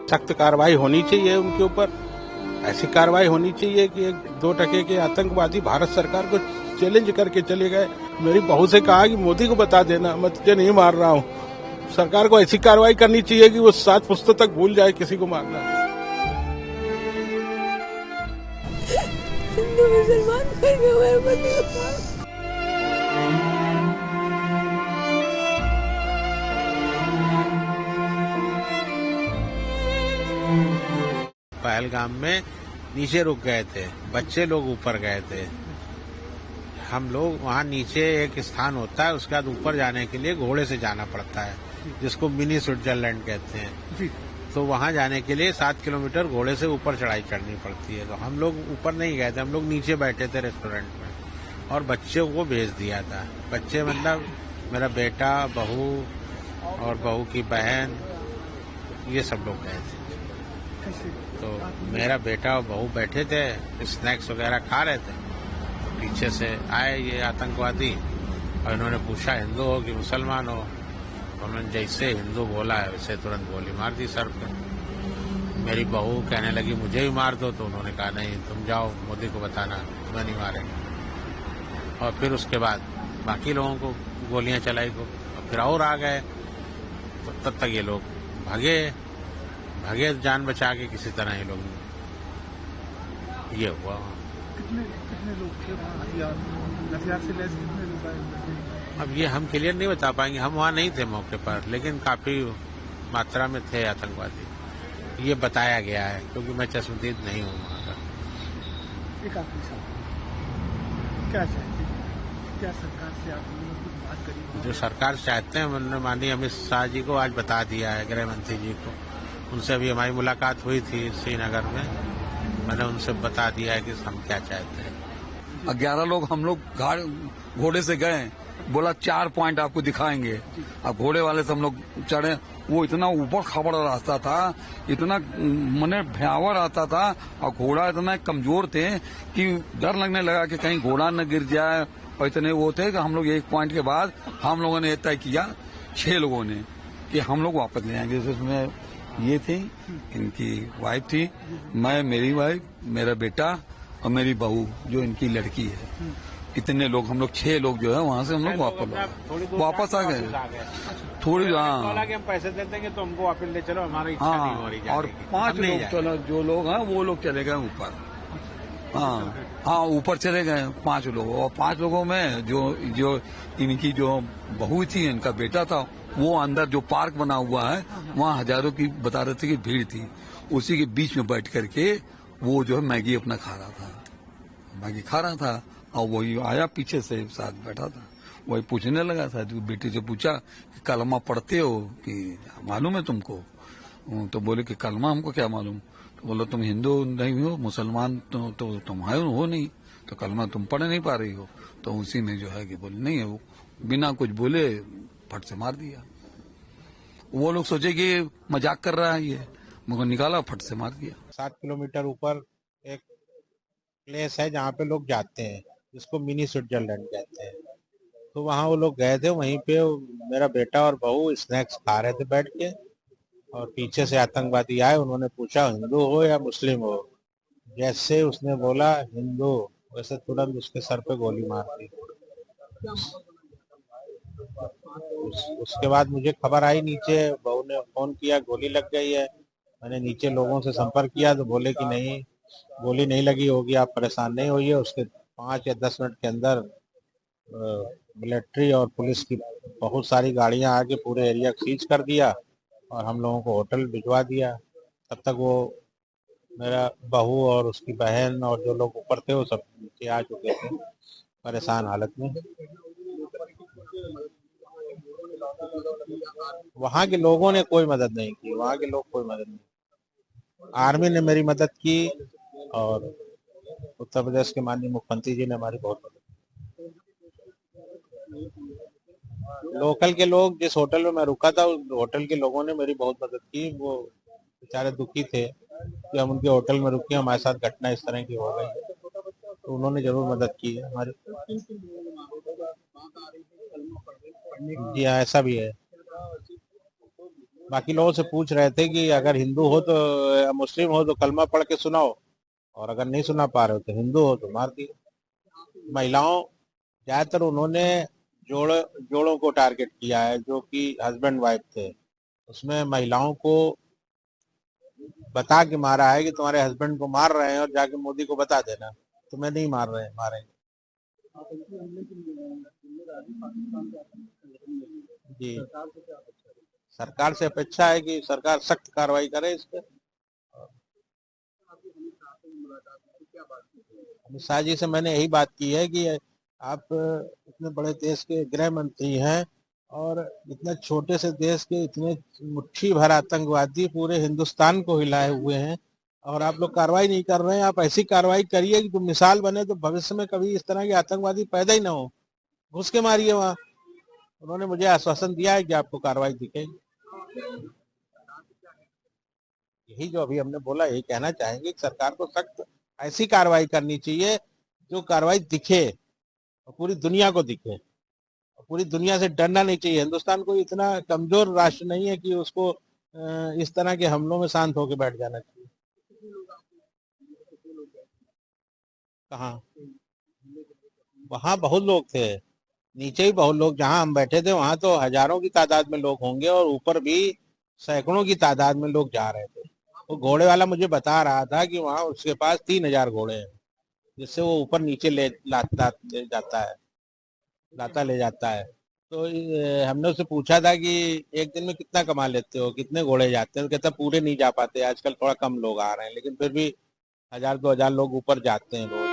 सख्त कार्रवाई होनी चाहिए उनके ऊपर। ऐसी कार्रवाई होनी चाहिए कि एक 2 के आतंकवादी भारत सरकार को चैलेंज करके चले गए। मेरी बहू से कहा कि मोदी को बता देना, मैं तुझे नहीं मार रहा हूँ। सरकार को ऐसी कार्रवाई करनी चाहिए कि वो 7 पुस्तों तक भूल जाए किसी को मारना। हिंदू मुसलमान करके हुए पति को पहलगाम में नीचे रुक गए थे, बच्चे लोग ऊपर गए थे। हम लोग वहाँ नीचे एक स्थान होता है, उसके बाद ऊपर जाने के लिए घोड़े से जाना पड़ता है, जिसको मिनी स्विट्जरलैंड कहते हैं। तो वहाँ जाने के लिए 7 किलोमीटर घोड़े से ऊपर चढ़ाई चढ़नी पड़ती है। तो हम लोग ऊपर नहीं गए थे, हम लोग नीचे बैठे थे रेस्टोरेंट में और बच्चों को भेज दिया था। बच्चे मतलब मेरा बेटा, बहू और बहू की बहन, ये सब लोग गए थे। तो मेरा बेटा और बहू बैठे थे, स्नैक्स वगैरह खा रहे थे। पीछे से आए ये आतंकवादी और इन्होंने पूछा हिंदू हो कि मुसलमान हो। उन्होंने जैसे हिंदू बोला है वैसे तुरंत गोली मार दी सर पे। मेरी बहू कहने लगी मुझे भी मार दो, तो उन्होंने कहा नहीं, तुम जाओ मोदी को बताना, मैं नहीं मारेगा। और फिर उसके बाद बाकी लोगों को गोलियां चलाई को, और फिर और आ गए। तो तब तक ये लोग भागे जान बचा के किसी तरह ये लोग। ये हुआ। कितने लोग थे वहाँ? हथियार से लैस कितने लोग आए? अब ये हम क्लियर नहीं बता पाएंगे, हम वहाँ नहीं थे मौके पर, लेकिन काफी मात्रा में थे आतंकवादी, ये बताया गया है, क्योंकि मैं चश्मदीद नहीं हूँ वहाँ का। एक आखिरी सवाल, क्या चाहते हैं, क्या सरकार से आप लोगों ने बात करी? जो सरकार चाहते हैं उन्होंने माननीय अमित शाह जी को आज बता दिया है, गृह मंत्री जी को। उनसे अभी हमारी मुलाकात हुई थी श्रीनगर में, मैंने उनसे बता दिया है कि हम क्या चाहते हैं। 11 लोग हम लोग घोड़े से गए, बोला 4 पॉइंट आपको दिखाएंगे। अब घोड़े वाले से हम लोग चढ़े, वो इतना ऊपर खबड़ रास्ता था, इतना मने भयावह रास्ता था, और घोड़ा इतना कमजोर थे कि डर लगने लगा कि कहीं घोड़ा न गिर जाए। और इतने वो थे कि हम लोग 1 पॉइंट के बाद हम लोगों ने तय किया, 6 लोगों ने, कि हम लोग वापस ले आएंगे। जिसमें ये थी, इनकी वाइफ थी, मैं, मेरी वाइफ, मेरा बेटा और मेरी बहू जो इनकी लड़की है। इतने लोग, हम लोग 6 लोग जो है वहाँ से हम लोग वापस आ गए। थोड़ी हम पैसे दे देंगे तो हमको वापस ले चलो, हमारी इच्छा नहीं हो रही। और 5 लोग चलो, जो लोग हैं वो लोग चले गए ऊपर। हाँ, ऊपर चले गए 5 लोग। और 5 लोगों में जो इनकी जो बहू थी, इनका बेटा था, वो अंदर जो पार्क बना हुआ है वहाँ हजारों की बता रहे थे कि भीड़ थी, उसी के बीच में बैठ करके वो जो है मैगी अपना खा रहा था। और वही आया पीछे से साथ बैठा था, वही पूछने लगा था, तो बेटी से पूछा कि कलमा पढ़ते हो कि मालूम है तुमको? तो बोले कि कलमा हमको क्या मालूम। तो बोला तुम हिंदू नहीं हो, मुसलमान तो तुम हो नहीं, तो कलमा तुम पढ़ नहीं पा रही हो। तो उसी में जो है कि बोले नहीं है, वो बिना कुछ बोले फट से मार दिया। वो लोग सोचे कि मजाक कर रहा है ये, मगर निकाला, फट से मार दिया। 7 किलोमीटर ऊपर एक प्लेस है जहाँ पे लोग जाते हैं, जिसको मिनी स्विट्जरलैंड कहते हैं। तो वहाँ वो लोग गए थे, वहीं पे मेरा बेटा और बहू स्नैक्स खा रहे थे बैठ के, और पीछे से आतंकवादी आए। उन्होंने पूछा हिंदू हो या मुस्लिम हो। जैसे उसने बोला हिंदू, वैसे तुरंत उसके सर पे गोली मार दी। उसके बाद मुझे खबर आई नीचे, बहू ने फोन किया गोली लग गई है। मैंने नीचे लोगों से संपर्क किया तो बोले कि नहीं, गोली नहीं लगी होगी, आप परेशान नहीं होइए। उसके 5 या 10 मिनट के अंदर मिलिट्री और पुलिस की बहुत सारी गाड़ियां आके पूरे एरिया सीज कर दिया और हम लोगों को होटल भिजवा दिया। तब तक वो मेरा बहू और उसकी बहन और जो लोग ऊपर थे वो सब नीचे आ चुके थे परेशान हालत में। वहाँ के लोगों ने कोई मदद नहीं की, वहाँ के लोग कोई मदद नहीं। आर्मी ने मेरी मदद की और उत्तर प्रदेश के माननीय मुख्यमंत्री जी ने हमारी बहुत मदद की। लोकल के लोग, जिस होटल में मैं रुका था, उस होटल के लोगों ने मेरी बहुत मदद की। वो बेचारे दुखी थे कि हम उनके होटल में रुके, हमारे साथ घटना इस तरह की हो गई, तो उन्होंने जरूर मदद की है हमारी। जी हाँ, ऐसा भी है। बाकी लोगों से पूछ रहे थे कि अगर हिंदू हो तो या मुस्लिम हो तो कलमा पढ़ के सुनाओ, और अगर नहीं सुना पा रहे हो तो हिंदू हो तो मार दिए। महिलाओं ज्यादातर उन्होंने जोड़ों को टारगेट किया है जो कि हस्बैंड वाइफ थे, उसमें महिलाओं को बता के मारा है कि तुम्हारे हस्बैंड को मार रहे हैं और जाके मोदी को बता देना तुम्हें नहीं मार रहे हैं, मारेंगे। जी, सरकार से अपेक्षा है कि सरकार सख्त कार्रवाई करे इस पे। अमित शाह जी से मैंने यही बात की है कि आप इतने बड़े देश के गृह मंत्री हैं और इतने छोटे से देश के इतने मुट्ठी भर आतंकवादी पूरे हिंदुस्तान को हिलाए हुए हैं और आप लोग कार्रवाई नहीं कर रहे हैं। आप ऐसी कार्रवाई करिए कि जो मिसाल बने, तो भविष्य में कभी इस तरह के आतंकवादी पैदा ही ना हो। घुस के मारिए वहां। उन्होंने मुझे आश्वासन दिया है कि आपको कार्रवाई दिखेगी। यही जो अभी हमने बोला, यही कहना चाहेंगे कि सरकार को सख्त ऐसी कार्रवाई करनी चाहिए जो कार्रवाई दिखे और पूरी दुनिया को दिखे, और पूरी दुनिया से डरना नहीं चाहिए। हिंदुस्तान कोई इतना कमजोर राष्ट्र नहीं है कि उसको इस तरह के हमलों में शांत होकर बैठ जाना चाहिए। कहाँ? वहां बहुत लोग थे, नीचे ही बहुत लोग, जहां हम बैठे थे वहां तो हजारों की तादाद में लोग होंगे और ऊपर भी सैकड़ों की तादाद में लोग जा रहे थे। वो घोड़े वाला मुझे बता रहा था कि वहां उसके पास 3,000 घोड़े हैं, जिससे वो ऊपर नीचे ले जाता है, लाता ले जाता है। तो हमने उससे पूछा था कि एक दिन में कितना कमा लेते हो, कितने घोड़े जाते हैं? तो कहता पूरे नहीं जा पाते, आजकल थोड़ा कम लोग आ रहे हैं, लेकिन फिर भी 1,000-2,000 लोग ऊपर जाते हैं रोज।